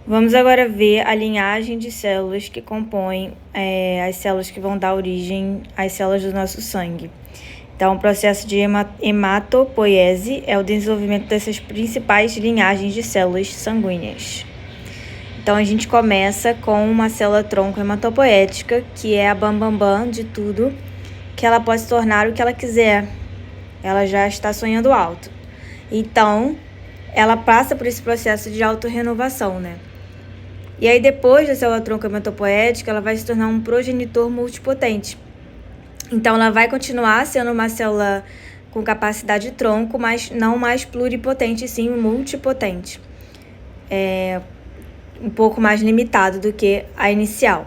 Vamos agora ver a linhagem de células que compõem as células que vão dar origem às células do nosso sangue. Então, o processo de hematopoiese é o desenvolvimento dessas principais linhagens de células sanguíneas. Então, a gente começa com uma célula-tronco hematopoética, que é a bambambam de tudo, que ela pode se tornar o que ela quiser. Ela já está sonhando alto. Então, ela passa por esse processo de autorrenovação, né? E aí, depois da célula-tronco hematopoética, ela vai se tornar um progenitor multipotente. Então, ela vai continuar sendo uma célula com capacidade de tronco, mas não mais pluripotente, sim multipotente. Um pouco mais limitado do que a inicial.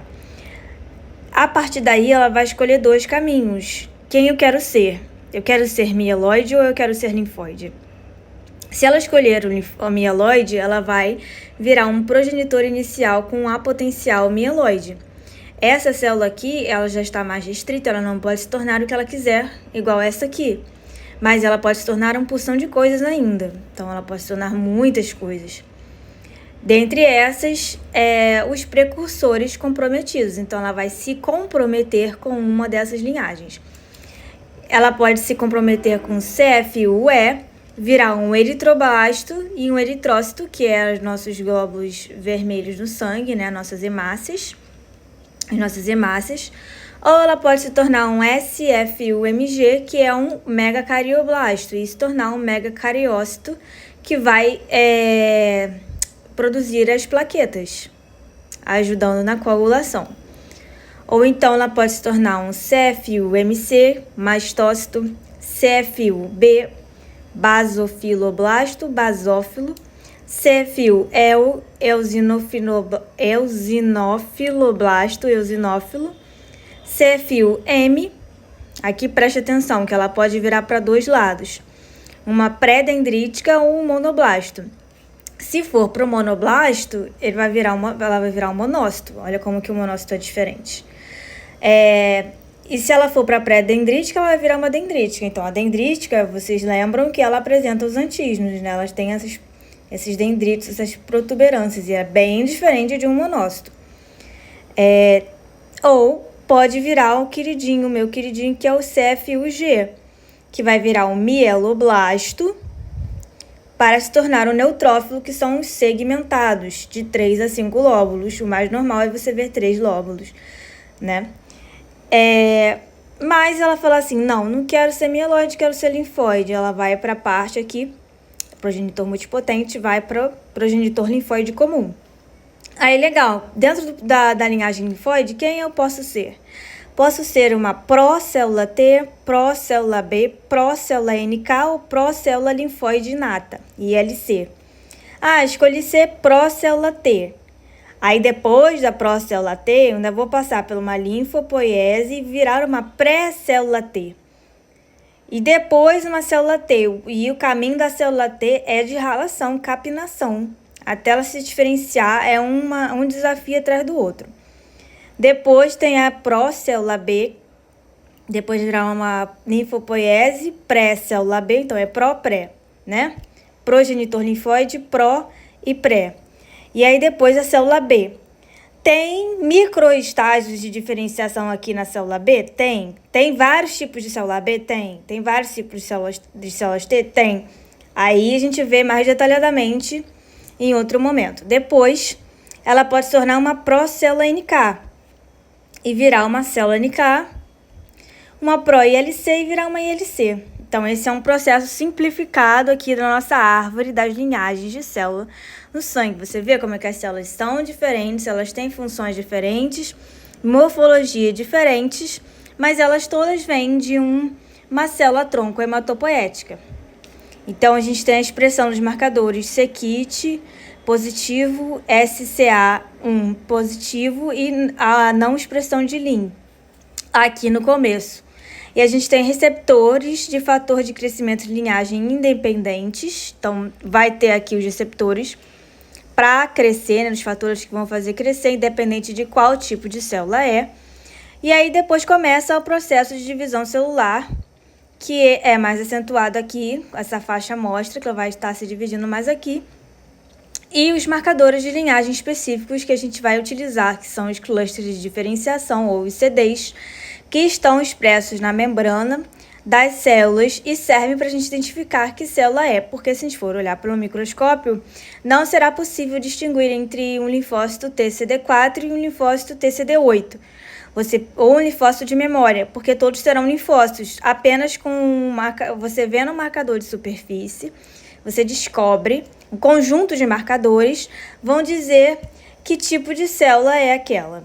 A partir daí, ela vai escolher dois caminhos. Quem eu quero ser? Eu quero ser mieloide ou eu quero ser linfóide? Se ela escolher o mieloide, ela vai virar um progenitor inicial com apotencial mieloide. Essa célula aqui, ela já está mais restrita, ela não pode se tornar o que ela quiser, igual essa aqui. Mas ela pode se tornar uma porção de coisas ainda. Então, ela pode se tornar muitas coisas. Dentre essas, os precursores comprometidos. Então, ela vai se comprometer com uma dessas linhagens. Ela pode se comprometer com CFUE, virar um eritroblasto e um eritrócito, que é os nossos glóbulos vermelhos no sangue, né? As nossas hemácias. Ou ela pode se tornar um SFUMG, que é um megacardioblasto, e se tornar um megacariócito, que vai produzir as plaquetas, ajudando na coagulação. Ou então ela pode se tornar um CFUMC, mastócito, CFUB, basofiloblasto, basófilo, CFU eosinofiloblasto, eosinófilo, CFU-M, aqui preste atenção que ela pode virar para dois lados, uma pré-dendrítica ou um monoblasto. Se for para o monoblasto, ela vai virar um monócito. Olha como que o monócito é diferente. E se ela for para pré-dendrítica, ela vai virar uma dendrítica. Então, a dendrítica, vocês lembram que ela apresenta os antígenos, né? Elas têm esses dendritos, essas protuberâncias, e é bem diferente de um monócito. Ou pode virar o meu queridinho, que é o CFUG, que vai virar um mieloblasto para se tornar um neutrófilo, que são os segmentados, de 3 a 5 lóbulos. O mais normal é você ver 3 lóbulos, né? Mas ela fala assim, não quero ser mieloide, quero ser linfóide. Ela vai para a parte aqui, progenitor multipotente, vai para o progenitor linfóide comum. Aí, legal, dentro da linhagem linfóide, quem eu posso ser? Posso ser uma procélula T, procélula B, procélula NK ou procélula linfóide inata, ILC. Escolhi ser procélula T. Aí, depois da procélula T, eu ainda vou passar por uma linfopoiese e virar uma pré-célula T. E depois uma célula T. E o caminho da célula T é de ralação, capinação. Até ela se diferenciar, é um desafio atrás do outro. Depois tem a procélula B. Depois virar uma linfopoiese, pré-célula B. Então, é pró-pré, né? Progenitor linfóide, pró e pré. E aí, depois a célula B. Tem microestágios de diferenciação aqui na célula B? Tem. Tem vários tipos de célula B? Tem. Tem vários tipos de células T? Tem. Aí a gente vê mais detalhadamente em outro momento. Depois, ela pode se tornar uma procélula NK e virar uma célula NK, uma pró-ILC e virar uma ILC. Então, esse é um processo simplificado aqui da nossa árvore das linhagens de célula no sangue. Você vê como é que as células são diferentes, elas têm funções diferentes, morfologia diferentes, mas elas todas vêm de uma célula-tronco hematopoética. Então, a gente tem a expressão dos marcadores CKIT positivo, SCA1 positivo e a não expressão de Lin aqui no começo. E a gente tem receptores de fator de crescimento de linhagem independentes. Então, vai ter aqui os receptores para crescer, né, os fatores que vão fazer crescer, independente de qual tipo de célula é. E aí, depois começa o processo de divisão celular, que é mais acentuado aqui. Essa faixa mostra que ela vai estar se dividindo mais aqui. E os marcadores de linhagem específicos que a gente vai utilizar, que são os clusters de diferenciação ou os CDs, que estão expressos na membrana das células e servem para a gente identificar que célula é, porque se a gente for olhar pelo microscópio, não será possível distinguir entre um linfócito TCD4 e um linfócito TCD8, ou um linfócito de memória, porque todos serão linfócitos, apenas com você vendo o marcador de superfície, você descobre um conjunto de marcadores, vão dizer que tipo de célula é aquela.